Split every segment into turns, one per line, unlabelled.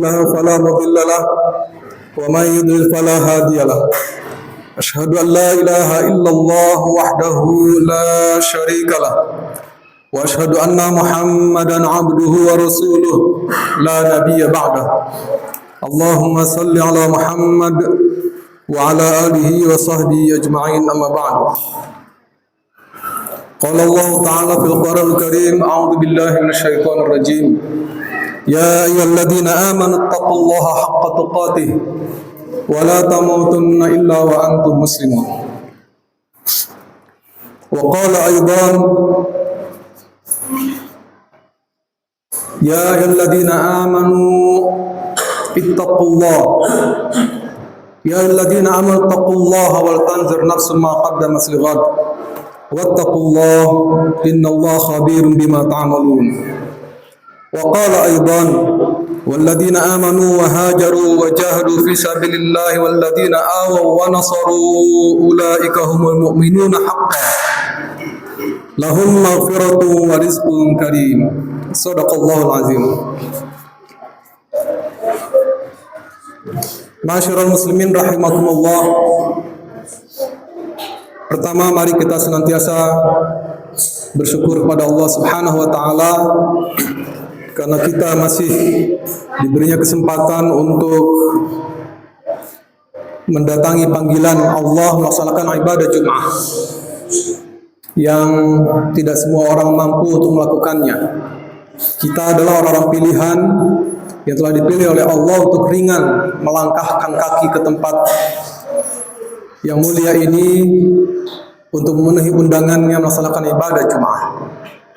له فلا مضل له ومن يضلل فلا هادي له أشهد أن لا إله إلا الله وحده لا شريك له وأشهد أن محمدا عبده ورسوله لا نبي بعده اللهم صل على محمد وعلى آله وصحبه أجمعين أما بعد قال الله تعالى في القرآن الكريم أعوذ بالله من الشيطان الرجيم يا أيها الذين آمنوا اتقوا الله حق تقاته ولا تموتن إلا وأنتم مسلمون وقال أيضا يا أيها الذين آمنوا اتقوا الله يا أيها الذين آمنوا اتقوا الله ولتنظر نفس ما قدمت لغد واتقوا الله إن الله خبير بما تعملون وقال أيضا والذين آمنوا وهاجروا وجاهدوا في سبيل الله والذين آووا ونصروا أولئك هم المؤمنون حقا لهم مغفرة ورزق كريم صدق الله العظيم. Ma'asyiral muslimin rahimakumullah. Pertama, mari kita senantiasa bersyukur kepada Allah Subhanahu wa taala karena kita masih diberinya kesempatan untuk mendatangi panggilan Allah melaksanakan ibadah Jumat yang tidak semua orang mampu untuk melakukannya. Kita adalah orang-orang pilihan yang telah dipilih oleh Allah untuk ringan melangkahkan kaki ke tempat yang mulia ini untuk memenuhi undangannya melaksanakan ibadah Jumat.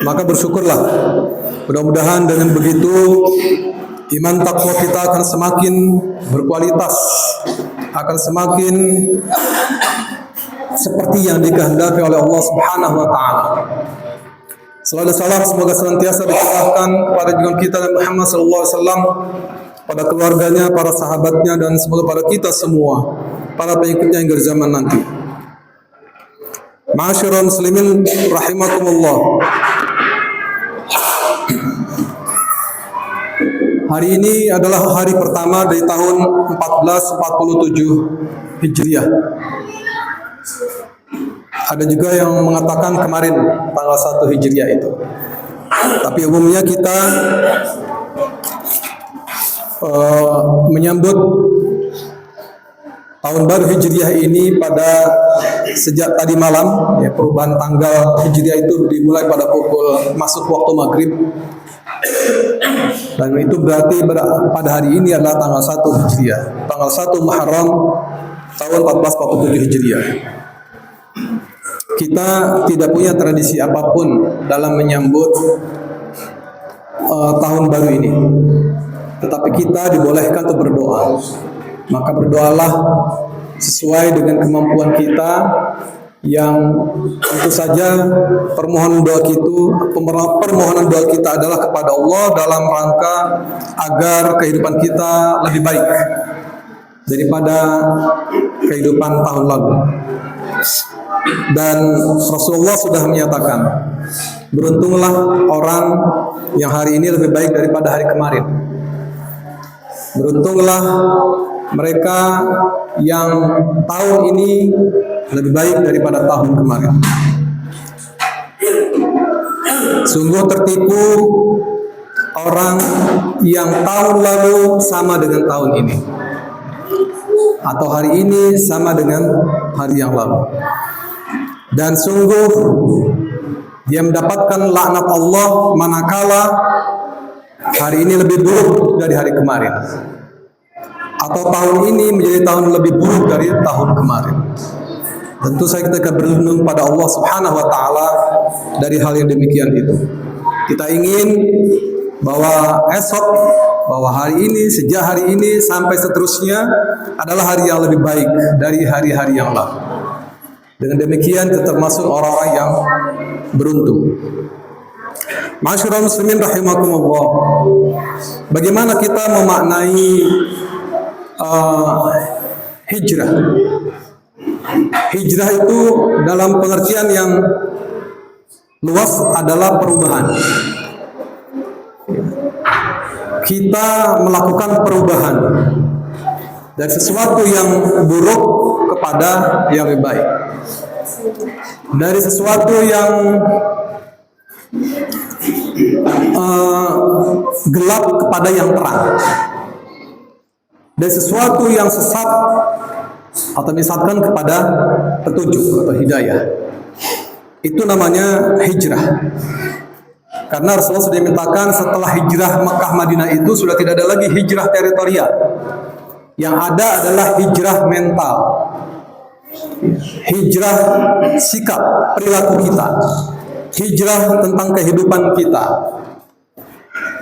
Maka bersyukurlah. Mudah-mudahan dengan begitu iman takwa kita akan semakin berkualitas, akan semakin seperti yang dikehendaki oleh Allah Subhanahu wa taala. Salawat dan salam semoga senantiasa dicurahkan kepada junjungan kita Muhammad sallallahu alaihi wasallam, pada keluarganya, para sahabatnya, dan semoga pada kita semua, para pengikutnya hingga zaman nanti. Ma'asyiral muslimin rahimakumullah. Hari ini adalah hari pertama dari tahun 1447 Hijriah. Ada juga yang mengatakan kemarin tanggal 1 Hijriah itu. Tapi umumnya kita menyambut tahun baru Hijriah ini pada sejak tadi malam, ya, perubahan tanggal Hijriah itu dimulai pada pukul masuk waktu maghrib. Dan itu berarti pada hari ini adalah tanggal 1 Hijriah, tanggal 1 Muharram tahun 1447 Hijriah. Kita tidak punya tradisi apapun dalam menyambut tahun baru ini, tetapi kita dibolehkan untuk berdoa. Maka berdoalah sesuai dengan kemampuan kita, yang tentu saja permohonan doa kita adalah kepada Allah dalam rangka agar kehidupan kita lebih baik daripada kehidupan tahun lalu. Dan Rasulullah sudah menyatakan, beruntunglah orang yang hari ini lebih baik daripada hari kemarin. Beruntunglah mereka yang tahun ini lebih baik daripada tahun kemarin. Sungguh tertipu orang yang tahun lalu sama dengan tahun ini, atau hari ini sama dengan hari yang lalu. Dan sungguh dia mendapatkan laknat Allah manakala hari ini lebih buruk dari hari kemarin, atau tahun ini menjadi tahun lebih buruk dari tahun kemarin. Tentu saja kita akan berlindung pada Allah Subhanahu wa taala dari hal yang demikian itu. Kita ingin bahwa esok, bahwa hari ini, sejak hari ini sampai seterusnya adalah hari yang lebih baik dari hari-hari yang lalu. Dengan demikian kita termasuk orang-orang yang beruntung. Ma'asyiral muslimin rahimakumullah. Bagaimana kita memaknai hijrah? Hijrah itu dalam pengertian yang luas adalah perubahan. kita melakukan perubahan dari sesuatu yang buruk kepada yang lebih baik, dari sesuatu yang gelap kepada yang terang, dari sesuatu yang sesat atau menyesatkan kepada petunjuk atau hidayah. Itu namanya hijrah. Karena Rasulullah sudah mintakan setelah hijrah Makkah Madinah itu sudah tidak ada lagi hijrah teritorial. Yang ada adalah hijrah mental, hijrah sikap perilaku kita, hijrah tentang kehidupan kita.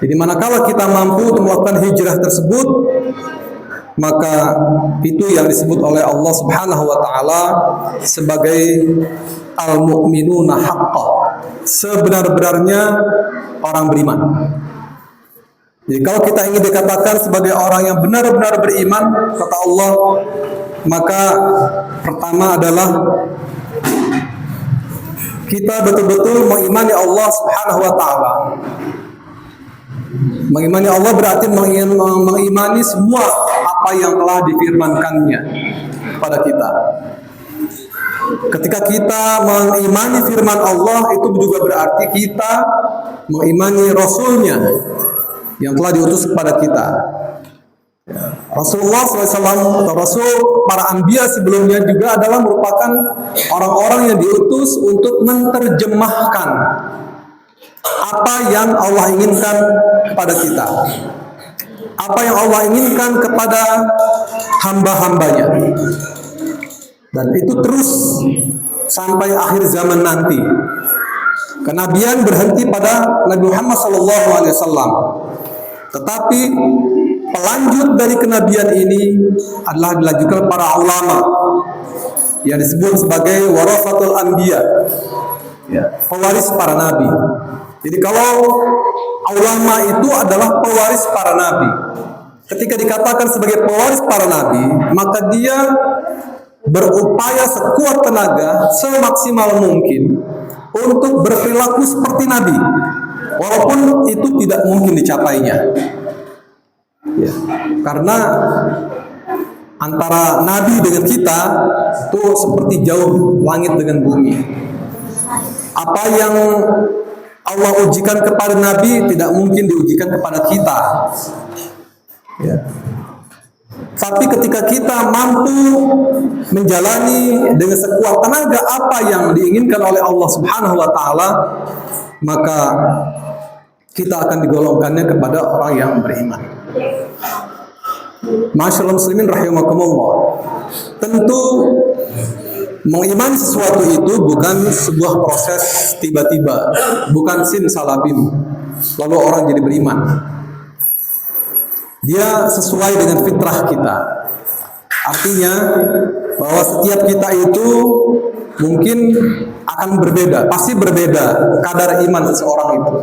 Jadi manakala kita mampu untuk melakukan hijrah tersebut, maka itu yang disebut oleh Allah Subhanahu wa taala sebagai al-mu'minuna haqqan, sebenar-benarnya orang beriman. Jadi kalau kita ingin dikatakan sebagai orang yang benar-benar beriman, kata Allah, maka pertama adalah kita betul-betul mengimani Allah Subhanahu wa taala. Mengimani Allah berarti mengimani semua apa yang telah difirmankannya kepada kita. Ketika kita mengimani firman Allah, itu juga berarti kita mengimani Rasulnya yang telah diutus kepada kita. Rasulullah SAW atau Rasul para anbiya sebelumnya juga adalah merupakan orang-orang yang diutus untuk menerjemahkan apa yang Allah inginkan kepada kita, apa yang Allah inginkan kepada hamba-hambanya. Dan itu terus sampai akhir zaman nanti. Kenabian berhenti pada Nabi Muhammad SAW. Tetapi pelanjut dari kenabian ini adalah dilanjutkan para ulama yang disebut sebagai warasatul anbiya, pewaris para nabi. Jadi kalau ulama itu adalah pewaris para nabi, ketika dikatakan sebagai pewaris para nabi, maka dia berupaya sekuat tenaga, semaksimal mungkin untuk berperilaku seperti Nabi, walaupun itu tidak mungkin dicapainya. Ya, karena antara Nabi dengan kita itu seperti jauh langit dengan bumi. Apa yang Allah ujikan kepada Nabi tidak mungkin diujikan kepada kita. Ya. Tapi ketika kita mampu menjalani dengan sekuat tenaga apa yang diinginkan oleh Allah Subhanahu wa taala, maka kita akan digolongkannya kepada orang yang beriman. Masyaallah muslimin rahimakumullah. Tentu mengimani sesuatu itu bukan sebuah proses tiba-tiba, bukan simsalabim lalu orang jadi beriman. Dia sesuai dengan fitrah kita. Artinya bahwa setiap kita itu mungkin akan berbeda, pasti berbeda kadar iman seseorang itu.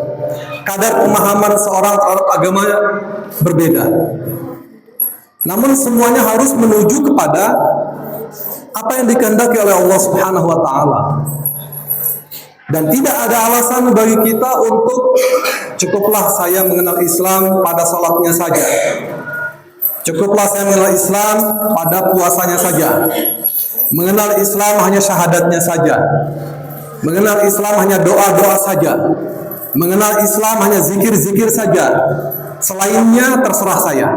Kadar pemahaman seseorang terhadap agama berbeda. Namun semuanya harus menuju kepada apa yang dikehendaki oleh Allah Subhanahu wa taala. Dan tidak ada alasan bagi kita untuk cukuplah saya mengenal Islam pada salatnya saja, cukuplah saya mengenal Islam pada puasanya saja, mengenal Islam hanya syahadatnya saja, mengenal Islam hanya doa-doa saja, mengenal Islam hanya zikir-zikir saja, selainnya terserah saya.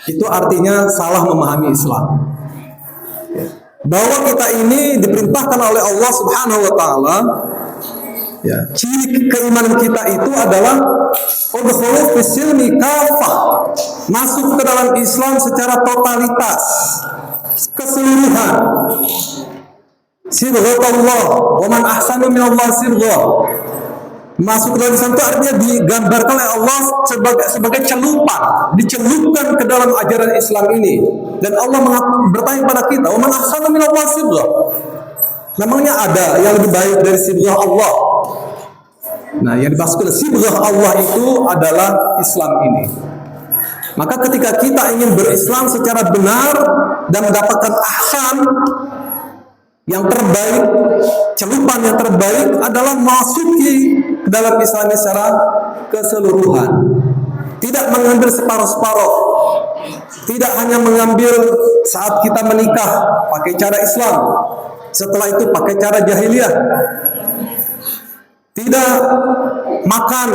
Itu artinya salah memahami Islam. Bahwa kita ini diperintahkan oleh Allah Subhanahu wa taala, ya, ciri keimanan kita itu adalah udkhulu fis-silmi kafah, masuk ke dalam Islam secara totalitas, keseluruhan. Sirghatullah, wa man ahsanu minallahi sirghah. Masuk ke dalam Islam itu artinya digambarkan oleh Allah sebagai celupan, dicelupkan ke dalam ajaran Islam ini. Dan Allah bertanya kepada kita, "Wa man ahsanu minallahi sirghah?" Memangnya ada yang lebih baik dari sirghah Allah? Nah, yang dimaksud sirghah Allah itu adalah Islam ini. Maka ketika kita ingin berislam secara benar dan mendapatkan ahsan yang terbaik, celupan yang terbaik adalah masuki ke dalam Islam secara keseluruhan. Tidak mengambil separuh-separuh. Tidak hanya mengambil saat kita menikah pakai cara Islam, setelah itu pakai cara jahiliyah. Tidak makan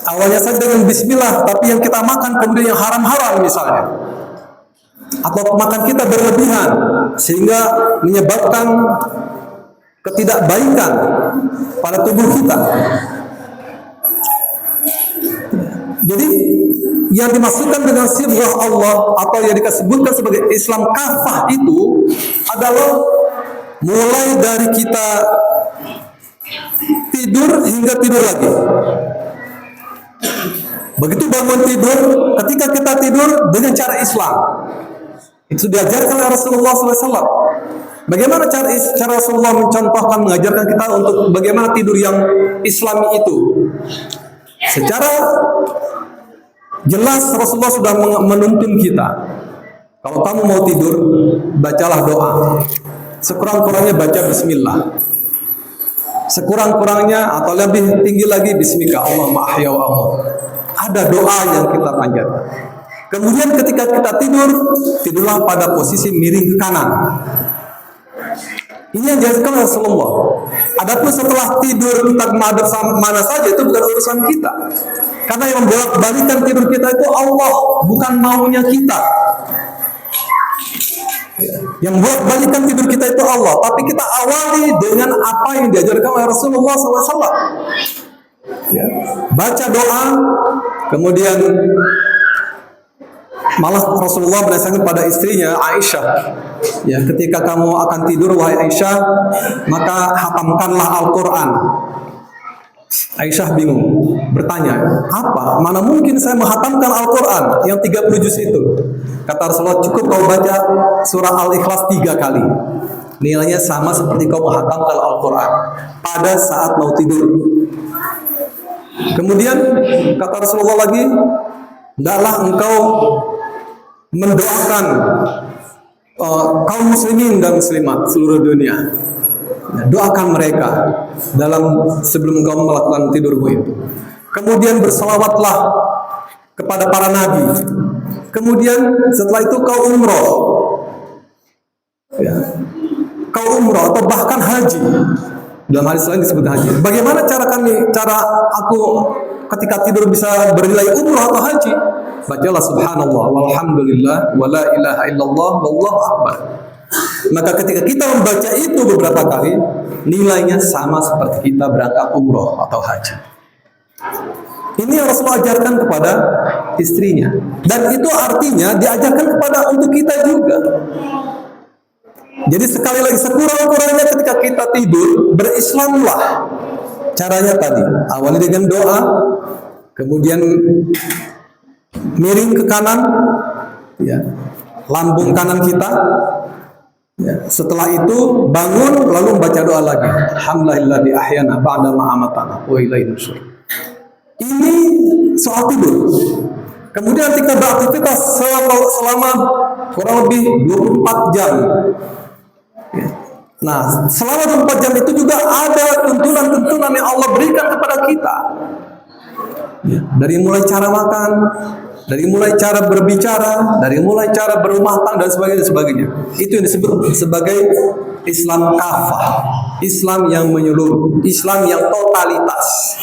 awalnya saja dengan bismillah, tapi yang kita makan kemudian yang haram-haram misalnya. Atau makan kita berlebihan sehingga menyebabkan ketidakbaikan pada tubuh kita. Jadi yang dimaksudkan dengan sirrah Allah atau yang disebutkan sebagai Islam kafah itu adalah mulai dari kita tidur hingga tidur lagi. Begitu bangun tidur, ketika kita tidur dengan cara Islam, itu diajarkan oleh Rasulullah SAW. Bagaimana cara Rasulullah mencontohkan, mengajarkan kita untuk bagaimana tidur yang Islami itu? Secara jelas Rasulullah sudah menuntun kita. Kalau kamu mau tidur, bacalah doa. Sekurang-kurangnya baca bismillah. Sekurang-kurangnya atau lebih tinggi lagi bismika Allahumma ahya wa amut. Ada doa yang kita panjatkan. Kemudian ketika kita tidur, tidurlah pada posisi miring ke kanan. Ini yang diajarkan Rasulullah. Adapun setelah tidur kita menghadap mana saja itu bukan urusan kita. Karena yang membolak-balikan tidur kita itu Allah, bukan maunya kita. Yang membolak-balikan tidur kita itu Allah, tapi kita awali dengan apa yang diajarkan oleh Rasulullah SAW. Ya. Baca doa, kemudian malah Rasulullah menasihkan pada istrinya Aisyah, ya, ketika kamu akan tidur wahai Aisyah, maka hatamkanlah Al-Quran. Aisyah bingung, bertanya, apa? Mana mungkin saya menghatamkan Al-Quran yang 30 juz itu? Kata Rasulullah, cukup kau baca surah Al-Ikhlas 3 kali. Nilainya sama seperti kau menghatamkan Al-Quran pada saat mau tidur. Kemudian kata Rasulullah lagi, hendaklah engkau mendoakan kaum muslimin dan muslimat seluruh dunia. Doakan mereka sebelum engkau melakukan tidurmu itu. Kemudian berselawatlah kepada para nabi. Kemudian setelah itu kau umroh, ya, kau umroh atau bahkan haji. Dalam hadis lain disebut haji. Bagaimana cara aku ketika tidur bisa bernilai umroh atau haji? Bacalah subhanallah walhamdulillah wala ilaha illallah wallahu akbar. Maka ketika kita membaca itu beberapa kali, nilainya sama seperti kita berangkat umroh atau haji. Ini yang Rasulullah ajarkan kepada istrinya. Dan itu artinya diajarkan kepada untuk kita juga. Jadi sekali lagi, sekurang-kurangnya ketika kita tidur, berislamlah. Caranya tadi, awali dengan doa, kemudian miring ke kanan, ya, lambung kanan kita. Ya, setelah itu bangun lalu membaca doa lagi. Alhamdulillahilladzi ahyana ba'da ma amatana wa ilaihi nusyur. Ini soal tidur. Kemudian kita beraktivitas selama kurang lebih 24 jam. Ya. Nah, selama 24 jam itu juga ada tuntunan-tuntunan yang Allah berikan kepada kita. Ya, dari mulai cara makan, dari mulai cara berbicara, dari mulai cara berumah tangga dan sebagainya. Itu yang disebut sebagai Islam kafah, Islam yang menyeluruh, Islam yang totalitas.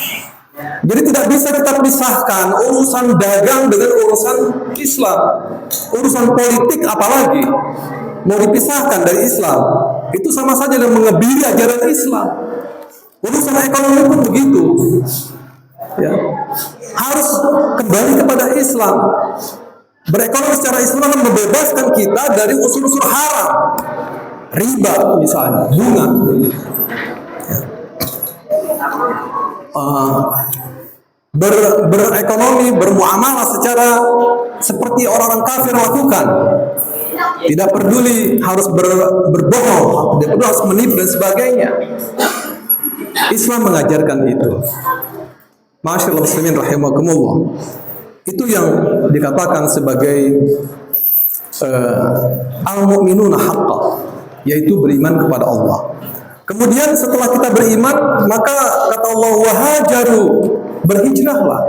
Jadi tidak bisa kita pisahkan urusan dagang dengan urusan Islam. Urusan politik apalagi mau dipisahkan dari Islam. Itu sama saja dengan mengebiri ajaran Islam. Urusan ekonomi pun begitu. Ya, harus kembali kepada Islam. Berekonomi secara Islam membebaskan kita dari unsur-unsur haram, riba misalnya, bunga. Berekonomi, bermuamalah secara seperti orang-orang kafir lakukan. Tidak peduli harus berbohong, tidak peduli harus menipu dan sebagainya. Islam mengajarkan itu. Masyaallah muslimin rahimakumullah. Itu yang dikatakan sebagai al-mu'minuna haqqan, yaitu beriman kepada Allah. Kemudian setelah kita beriman, maka kata Allah wahajaru, berhijrahlah.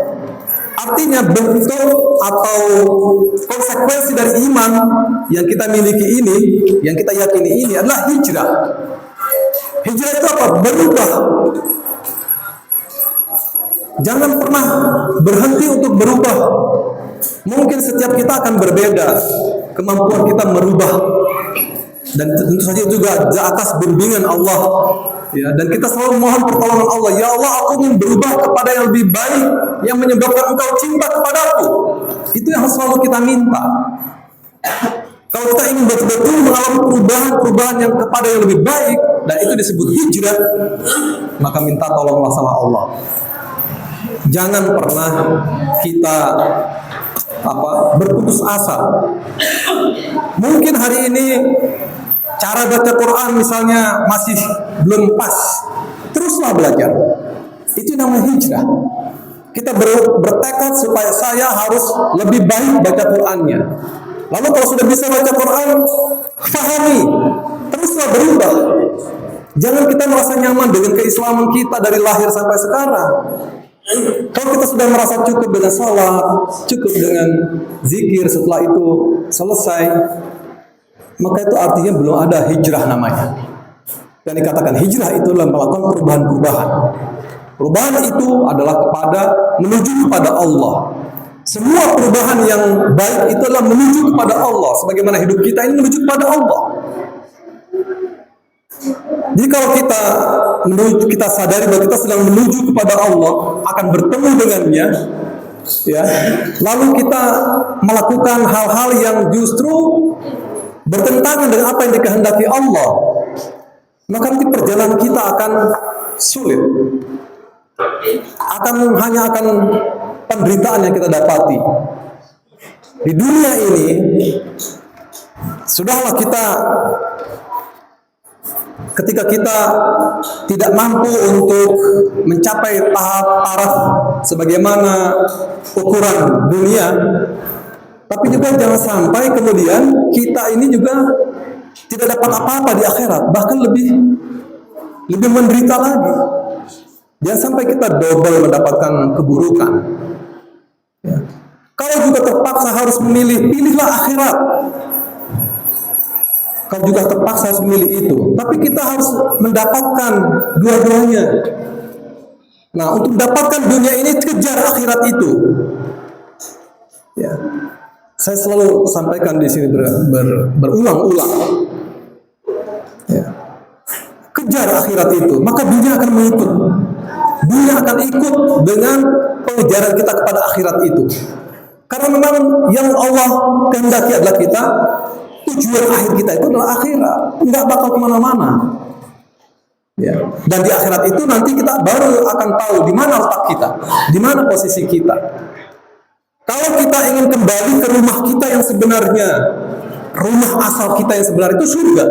Artinya bentuk atau konsekuensi dari iman yang kita miliki ini, yang kita yakini ini adalah hijrah. Hijrah itu apa? Berubah. Jangan pernah berhenti untuk berubah. Mungkin setiap kita akan berbeda kemampuan kita merubah, dan tentu saja juga di atas bimbingan Allah. Ya, dan kita selalu mohon pertolongan Allah. Ya Allah, aku ingin berubah kepada yang lebih baik, yang menyebabkan Engkau cinta kepadaku. Itu yang selalu kita minta. Kalau kita ingin betul-betul mengalami perubahan yang kepada yang lebih baik, dan itu disebut hijrah, maka minta tolonglah sama Allah. Jangan pernah kita berputus asa. Mungkin hari ini cara baca Quran misalnya masih belum pas, teruslah belajar. Itu namanya hijrah. Kita bertekad supaya saya harus lebih baik baca Qurannya. Lalu kalau sudah bisa baca Quran, fahami, teruslah berubah. Jangan kita merasa nyaman dengan keislaman kita dari lahir sampai sekarang. Kalau kita sudah merasa cukup dengan salat, cukup dengan zikir, setelah itu selesai, maka itu artinya belum ada hijrah namanya. Yang dikatakan hijrah itulah melakukan perubahan-perubahan. Perubahan itu adalah menuju kepada Allah. Semua perubahan yang baik itu adalah menuju kepada Allah. Sebagaimana hidup kita ini menuju kepada Allah. Jadi kalau kita sadari bahwa kita sedang menuju kepada Allah, akan bertemu dengannya, ya, lalu kita melakukan hal-hal yang justru bertentangan dengan apa yang dikehendaki Allah, maka nanti perjalanan kita akan sulit. Hanya akan penderitaan yang kita dapati. Di dunia ini, sudahlah ketika kita tidak mampu untuk mencapai tahap taraf sebagaimana ukuran dunia, tapi juga jangan sampai kemudian kita ini juga tidak dapat apa-apa di akhirat, bahkan lebih menderita lagi. Jangan sampai kita double mendapatkan keburukan. Ya. Kalau juga terpaksa harus memilih, pilihlah akhirat. Kalau juga terpaksa harus memilih itu, tapi kita harus mendapatkan dua-duanya. Nah, untuk mendapatkan dunia ini, kejar akhirat itu. Ya, saya selalu sampaikan di sini berulang-ulang. Ya. Kejar akhirat itu, maka dunia akan mengikut. Dunia akan ikut dengan pengejaran kita kepada akhirat itu. Karena memang yang Allah kehendaki adalah kita, tujuan akhir kita itu adalah akhirat, nggak bakal kemana-mana. Ya. Dan di akhirat itu nanti kita baru akan tahu di mana letak kita, di mana posisi kita. Kalau kita ingin kembali ke rumah kita yang sebenarnya, rumah asal kita yang sebenarnya itu surga,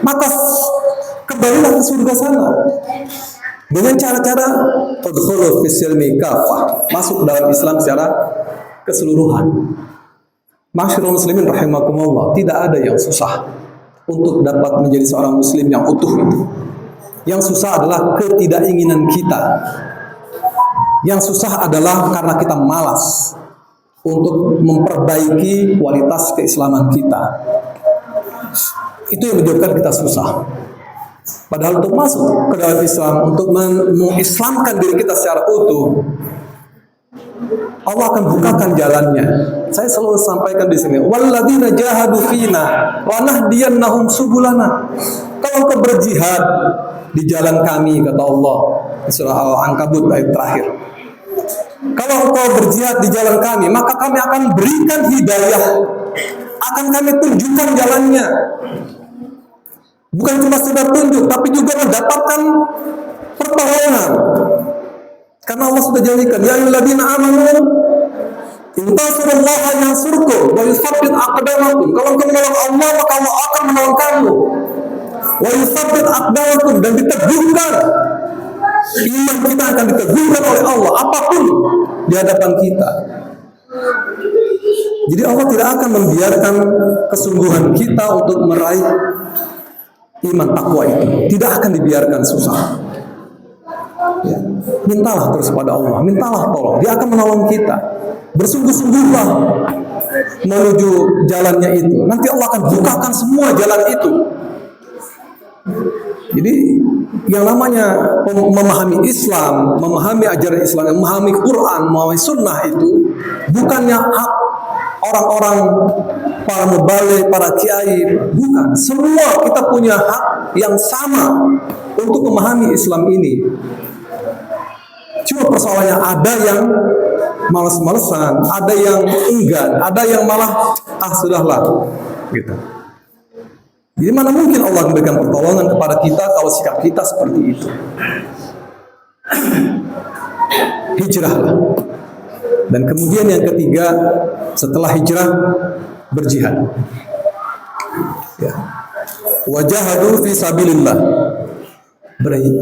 maka kembalilah ke surga sana. Dengan cara-cara tadkhulu fis silmi kafah, masuk dalam Islam secara keseluruhan. Masyarul muslimin rahimakumullah, tidak ada yang susah untuk dapat menjadi seorang muslim yang utuh itu. Yang susah adalah ketidakinginan kita. Yang susah adalah karena kita malas untuk memperbaiki kualitas keislaman kita. Itu yang menyebabkan kita susah. Padahal untuk masuk ke dalam Islam, untuk mengislamkan diri kita secara utuh, Allah akan bukakan jalannya. Saya selalu sampaikan di sini, walladzina jahadu fina lanahdiyannahum subulana. Kalau engkau berjihad di jalan kami, kata Allah di surah Al-Ankabut ayat terakhir. Kalau engkau berjihad di jalan kami, maka kami akan berikan hidayah, akan kami tunjukkan jalannya. Bukan cuma sekedar tunjuk, tapi juga mendapatkan pertolongan. Karena Allah sudah janjikan, ya ayyuhalladzina amanu in tansurullaha yansurkum wa yutsabbit aqdamakum. Kalau engkau menolong Allah, maka Allah akan menolong kamu. Wa yutsabbit aqdamakum, dan diteguhkan. Iman kita akan diteguhkan oleh Allah apapun di hadapan kita. Jadi Allah tidak akan membiarkan kesungguhan kita untuk meraih iman takwa itu, tidak akan dibiarkan susah. Ya. mintalah terus pada Allah, mintalah tolong, Dia akan menolong kita. Bersungguh-sungguhlah menuju jalannya itu. Nanti Allah akan bukakan semua jalan itu. Jadi yang namanya memahami Islam, memahami ajaran Islam, memahami Quran, memahami Sunnah itu bukannya hak orang-orang, para mubaligh, para kiai, bukan. Semua kita punya hak yang sama untuk memahami Islam ini. Cuma persoalannya ada yang malas-malesan, ada yang enggan, ada yang malah sudahlah gitu. Jadi mana mungkin Allah memberikan pertolongan kepada kita kalau sikap kita seperti itu. Hijrahlah. Dan kemudian yang ketiga, setelah hijrah, berjihad. Ya. Wajahadu fi sabilillah.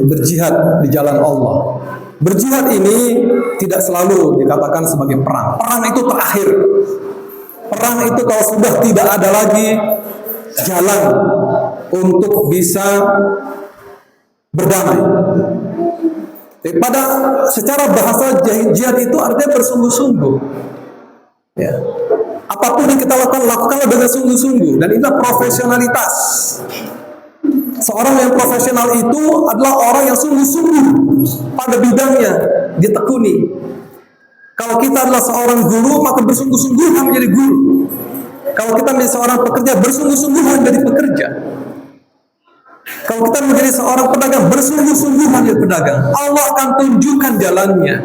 Berjihad di jalan Allah. Berjihad ini tidak selalu dikatakan sebagai perang. Perang itu terakhir. Perang itu kalau sudah tidak ada lagi jalan untuk bisa berdamai. Pada secara bahasa jihad itu artinya bersungguh-sungguh. Ya. Apapun yang kita lakukan, lakukanlah dengan sungguh-sungguh. Dan itu profesionalitas. Seorang yang profesional itu adalah orang yang sungguh-sungguh pada bidangnya, ditekuni. Kalau kita adalah seorang guru, maka bersungguh-sungguh menjadi guru. Kalau kita menjadi seorang pekerja, bersungguh-sungguh menjadi pekerja. Kalau kita menjadi seorang pedagang, bersungguh-sungguh menjadi pedagang. Allah akan tunjukkan jalannya.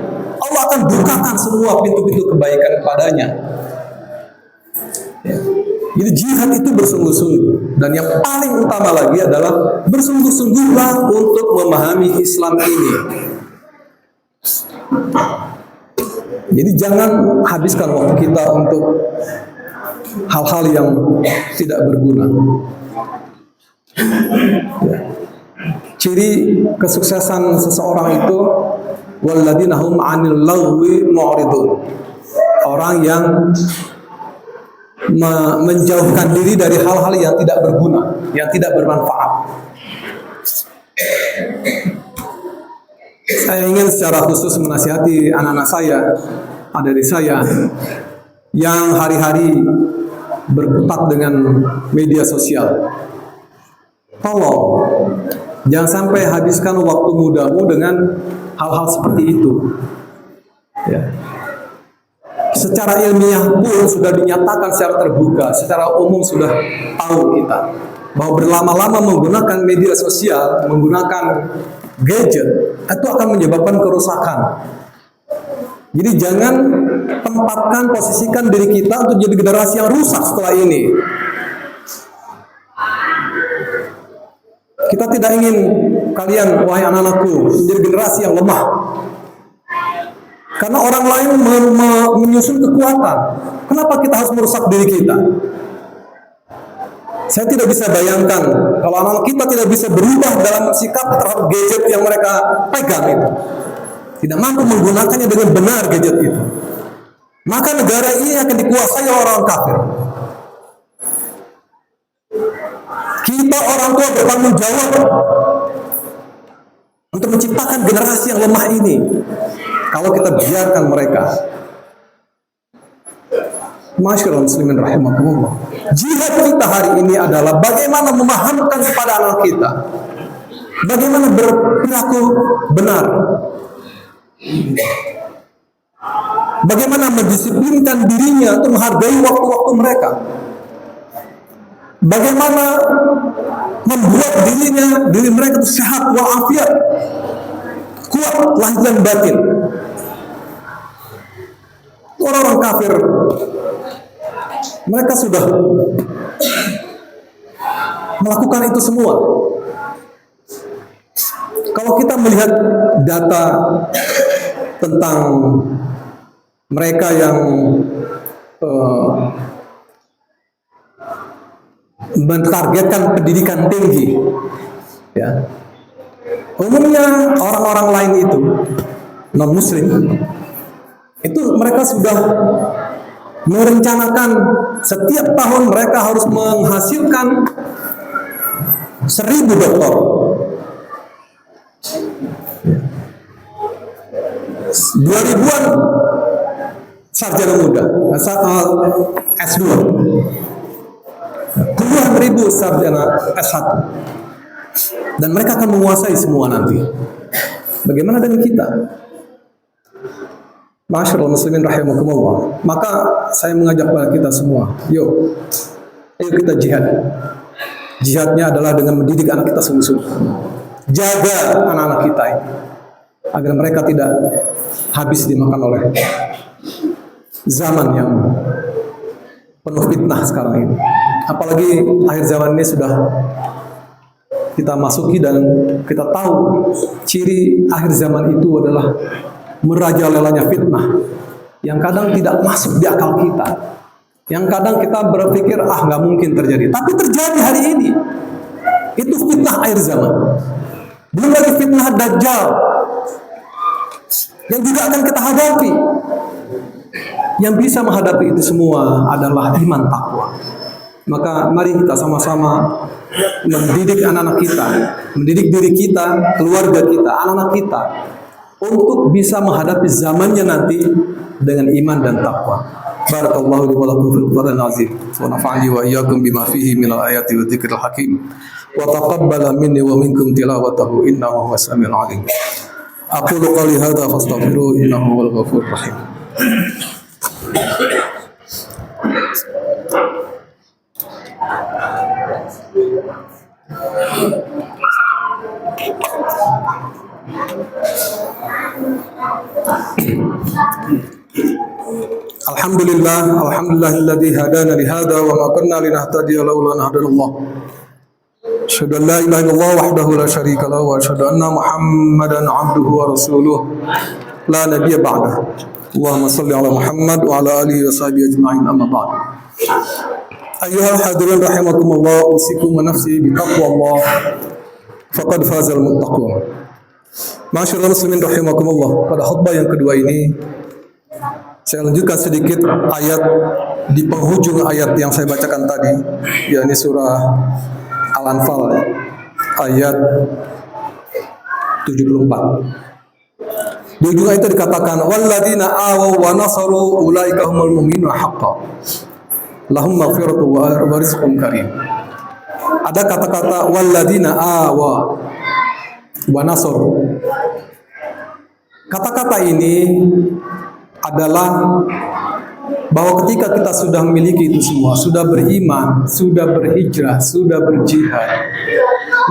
Allah akan bukakan semua pintu-pintu kebaikan kepadanya. Ya. Jadi jihad itu bersungguh-sungguh. Dan yang paling utama lagi adalah bersungguh-sungguhlah untuk memahami Islam ini. Jadi jangan habiskan waktu kita untuk hal-hal yang tidak berguna. Ya. Ciri kesuksesan seseorang itu walladzina hum 'anil lagwi mu'ridun. Orang yang menjauhkan diri dari hal-hal yang tidak berguna, yang tidak bermanfaat. Saya ingin secara khusus menasihati anak-anak saya, adik saya yang hari-hari berkutat dengan media sosial. Tolong jangan sampai habiskan waktu mudamu dengan hal-hal seperti itu. Ya. Secara ilmiah pun sudah dinyatakan secara terbuka, secara umum sudah tahu kita bahwa berlama-lama menggunakan media sosial, menggunakan gadget itu akan menyebabkan kerusakan. Jadi jangan tempatkan, posisikan diri kita untuk jadi generasi yang rusak setelah ini. Kita tidak ingin kalian, wahai anak-anakku, menjadi generasi yang lemah. Karena orang lain menyusun kekuatan. Kenapa kita harus merusak diri kita? Saya tidak bisa bayangkan kalau anak kita tidak bisa berubah dalam sikap terhadap gadget yang mereka pegang itu. Tidak mampu menggunakannya dengan benar gadget itu. Maka negara ini akan dikuasai oleh orang kafir. Kita orang tua bertanggung jawab untuk menciptakan generasi yang lemah ini. Kalau kita biarkan mereka. Masyaallah muslimin rahimakumullah. Jihad kita hari ini adalah bagaimana memahamkan kepada anak kita, bagaimana berperilaku benar, bagaimana mendisiplinkan dirinya untuk menghargai waktu-waktu mereka, bagaimana membuat diri mereka itu sehat walafiat, kuat lahir dan batin. Orang-orang kafir mereka sudah melakukan itu semua. Kalau kita melihat data tentang mereka yang mentargetkan pendidikan tinggi, ya, umumnya orang-orang lain itu non-muslim itu mereka sudah merencanakan setiap tahun mereka harus menghasilkan 1.000 dokter. 2000-an sarjana muda, S2, puluhan ribu sarjana S1, dan mereka akan menguasai semua nanti. Bagaimana dengan kita? Masyaallah muslimin rahimakumullah. Maka saya mengajak kepada kita semua, ayo kita jihad. Jihadnya adalah dengan mendidik anak kita sungguh-sungguh. Jaga anak-anak kita ini, agar mereka tidak habis dimakan oleh zaman yang penuh fitnah sekarang ini. Apalagi akhir zaman ini sudah kita masuki, dan kita tahu ciri akhir zaman itu adalah merajalelanya fitnah yang kadang tidak masuk di akal kita, yang kadang kita berpikir nggak mungkin terjadi, tapi terjadi hari ini. Itu fitnah akhir zaman. Belum lagi fitnah Dajjal yang juga akan kita hadapi. Yang bisa menghadapi itu semua adalah iman takwa. Maka mari kita sama-sama mendidik anak-anak kita, mendidik diri kita, keluarga kita, anak-anak kita, untuk bisa menghadapi zamannya nanti dengan iman dan takwa. Barakallahu li wa lakum fil Qur'anil azim wa nafa'ani wa iyyakum bima fihi minal ayati wa dzikril hakim wa taqabbala minni wa minkum tilawatahu innahu huwas samiul alim. Aqulu qali hadza fastaghfiru innahu huwal ghafurur rahim. Alhamdulillahilladzi hadana li hadza wa ma kunna linahtadiya laula an hadanallah. Asyhadu an la ilaha illallah wahdahu la syarika lahu wa asyhadu anna Muhammadan 'abduhu wa rasuluh la nabiyya ba'dahu. Allahumma shalli ala Muhammad wa ala alihi wa sahbihi ajma'in, amma ba'd. Ayyuhal hadirin rahimakumullah, usikum wa nafsi bi taqwallah faqad fazal muttaqun. Masyaallah muslimin rahimakumullah, pada khutbah yang kedua ini saya lanjutkan sedikit ayat di penghujung ayat yang saya bacakan tadi, yakni surah Al-Anfal ayat 74. Di ujung ayat itu dikatakan walladzina awaw wa nasaru ulaika humul mu'minuna haqqan lahum maghfiratu wa rizqun karim. Ada kata-kata walladzina awa wa nasaru. Kata-kata ini adalah bahwa ketika kita sudah memiliki itu semua, sudah beriman, sudah berhijrah, sudah berjihad,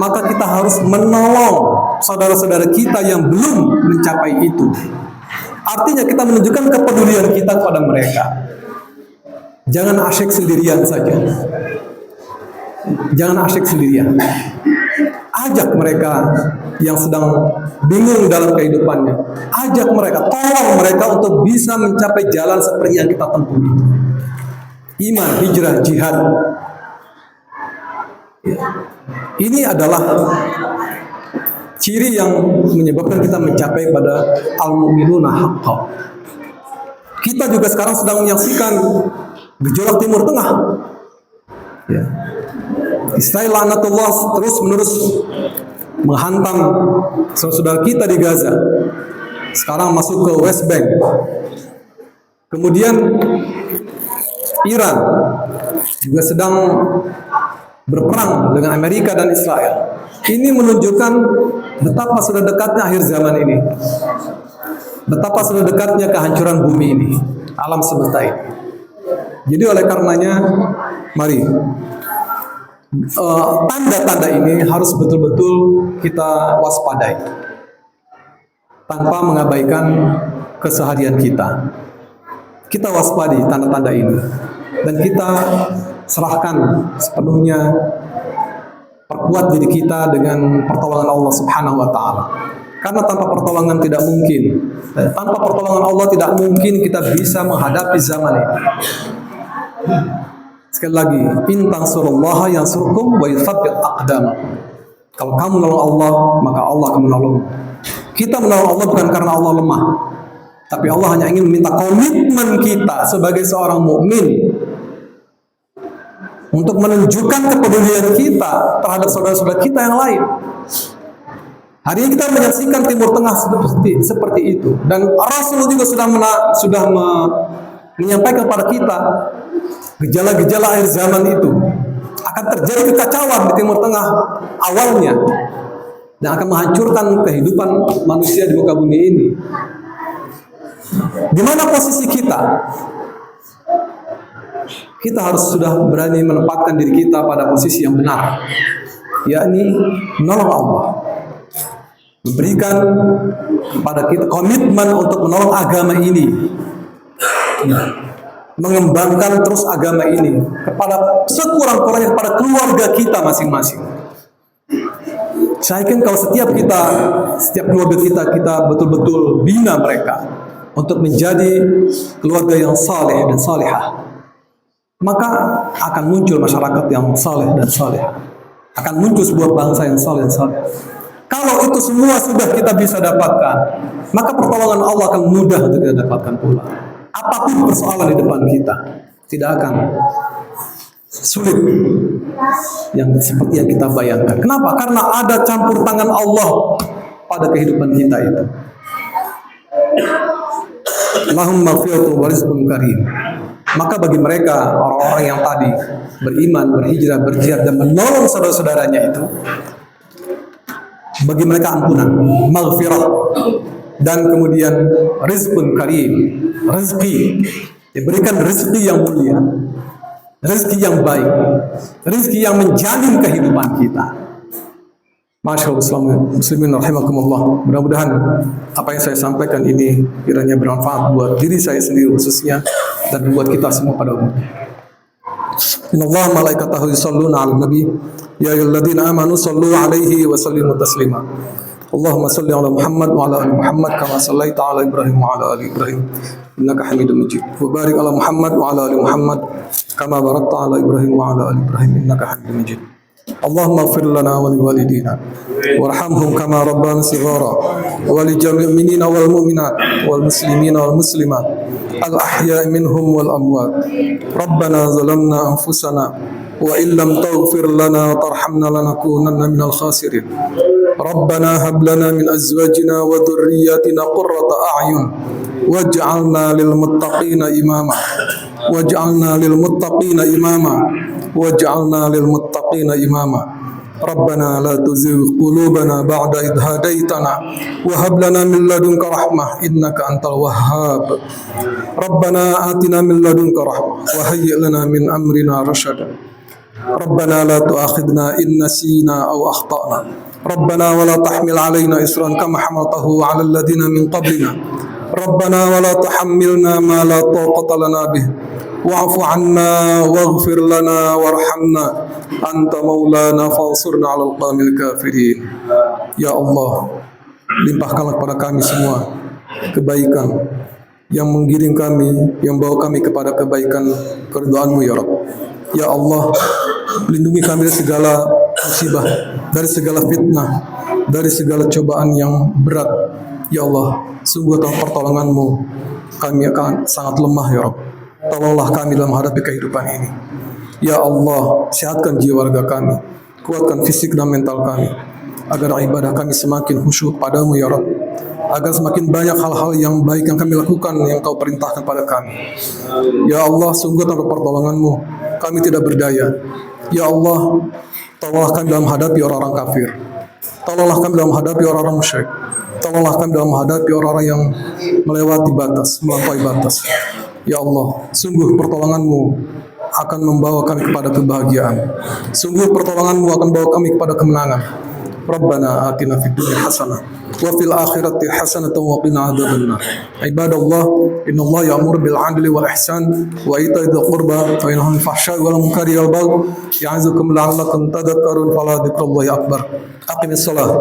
maka kita harus menolong saudara-saudara kita yang belum mencapai itu. Artinya kita menunjukkan kepedulian kita kepada mereka. Jangan asyik sendirian saja. Jangan asyik sendirian. Ajak mereka yang sedang bingung dalam kehidupannya. Ajak mereka, tolong mereka untuk bisa mencapai jalan seperti yang kita tempuh itu. Iman, hijrah, jihad. Ini adalah ciri yang menyebabkan kita mencapai pada al-mu'minuna haqqan. Kita juga sekarang sedang menyaksikan gejolak Timur Tengah. Ya. Israel laknatullah terus-menerus menghantam saudara kita di Gaza. Sekarang masuk ke West Bank. Kemudian Iran juga sedang berperang dengan Amerika dan Israel. Ini menunjukkan betapa sudah dekatnya akhir zaman ini. Betapa sudah dekatnya kehancuran bumi ini, alam semesta ini. Jadi oleh karenanya, mari tanda-tanda ini harus betul-betul kita waspadai tanpa mengabaikan keseharian kita. Kita waspadi tanda-tanda ini dan kita serahkan sepenuhnya, perkuat diri kita dengan pertolongan Allah Subhanahu wa taala. Karena tanpa pertolongan tidak mungkin. Tanpa pertolongan Allah tidak mungkin kita bisa menghadapi zaman ini. Sekali lagi, in tansurullaha yansurkum wa yuthabbit aqdamakum. Kalau kamu menolong Allah, maka Allah akan menolong. Kita menolong Allah bukan karena Allah lemah, tapi Allah hanya ingin meminta komitmen kita sebagai seorang mukmin untuk menunjukkan kepedulian kita terhadap saudara-saudara kita yang lain. Hari ini kita menyaksikan Timur Tengah seperti itu, dan Rasul juga sudah menyampaikan kepada kita gejala-gejala akhir zaman itu akan terjadi kekacauan di Timur Tengah awalnya dan akan menghancurkan kehidupan manusia di muka bumi ini. Di mana posisi kita? Kita harus sudah berani menempatkan diri kita pada posisi yang benar, yakni menolong Allah, memberikan kepada kita komitmen untuk menolong agama ini, mengembangkan terus agama ini kepada sekurang-kurangnya kepada keluarga kita masing-masing. Saya yakin kalau setiap keluarga kita betul-betul bina mereka untuk menjadi keluarga yang saleh dan salihah, maka akan muncul masyarakat yang saleh dan saleh, akan muncul sebuah bangsa yang saleh dan saleh. Kalau itu semua sudah kita bisa dapatkan, maka pertolongan Allah akan mudah untuk kita dapatkan pula. Apapun persoalan di depan kita, tidak akan sulit yang seperti yang kita bayangkan. Kenapa? Karena ada campur tangan Allah pada kehidupan kita itu. Lahum maghfiratun wa rizqun karim. Maka bagi mereka, orang-orang yang tadi beriman, berhijrah, berjihad dan menolong saudara-saudaranya itu, bagi mereka ampunan, maghfirah, dan kemudian rizqun karim, rezeki, diberikan rezeki yang mulia, rezeki yang baik, rezeki yang menjamin kehidupan kita. Masya Allah, muslimin rahimakumullah. Mudah-mudahan apa yang saya sampaikan ini kiranya bermanfaat buat diri saya sendiri khususnya dan buat kita semua pada umumnya. Innallaha malaikatahu yusholluna 'alan nabi ya ayyuhalladzina amanu shollu 'alaihi wa sallimu taslima. Allahumma shalli 'ala Muhammad wa 'ala ali Muhammad kama shallaita 'ala Ibrahim wa 'ala ali Ibrahim innaka Hamidum Majid. Wa barik 'ala Muhammad wa 'ala ali Muhammad kama barakta 'ala Ibrahim wa 'ala ali Ibrahim innaka Hamidum Majid. Allahumma ighfir lana wa liwalidina warhamhum kama rabbana shighara wa li jami'il mu'minina wal mu'minat wal muslimina wal muslimat al ahya'i minhum wal amwat. Rabbana zalamna anfusana wa illam taghfir lana wa tarhamna lanakunanna minal khasirin. Rabbana hab lana min azwajina wa dhurriyyatina qurrata a'yun waj'alna lil muttaqina imama waj'alna lil muttaqina imama waj'alna lil muttaqina imama. Rabbana la tuzigh qulubana ba'da idh hadaitana wa hab lana min ladunka rahmah innaka antal wahhab. Rabbana atina min ladunka rahmah wa hayyi' lana min amrina rashada. Rabbana la tu'akhidna in nasina aw akhtana. Rabbana wa la tahmil 'alaina isran kama hamaltahu 'ala alladhina min qablina. Rabbana wa la tuhammilna ma la taqata lana bih. Wa'fu 'anna waghfir lana warhamna anta maulana fansurna 'alal qawmil kafirin. Ya Allah, limpahkanlah kepada kami semua kebaikan yang menggiring kami, yang bawa kami kepada kebaikan keridhaan-Mu ya Rabb. Ya Allah, lindungi kami dari segala musibah, dari segala fitnah, dari segala cobaan yang berat. Ya Allah, sungguh tanpa pertolongan-Mu kami akan sangat lemah ya Rabb. Tolonglah kami dalam menghadapi kehidupan ini. Ya Allah, sehatkan jiwa warga kami, kuatkan fisik dan mental kami, agar ibadah kami semakin khusyuk padamu ya Rabb, agar semakin banyak hal-hal yang baik yang kami lakukan, yang Kau perintahkan pada kami. Ya Allah, sungguh tanpa pertolongan-Mu kami tidak berdaya. Ya Allah, tolonglah kami dalam menghadapi orang-orang kafir, tolonglah kami dalam menghadapi orang-orang musyrik, tolonglah kami dalam menghadapi orang-orang yang melewati batas, melampaui batas. Ya Allah, sungguh pertolongan-Mu akan membawa kami kepada kebahagiaan. Sungguh pertolongan-Mu akan membawa kami kepada kemenangan. Rabbana atina fid dunya hasanah wa fil akhirati hasanatan wa qina adzabannar. Ibadallah, innallaha ya'muru bil 'adli wal ihsan wa ita'i dzil qurba wa yanha 'anil fahsya'i wal munkari wal baghi ya'izukum la'allakum tadhakkarun. Fala dzikrullahi akbar. Aqimis shalah.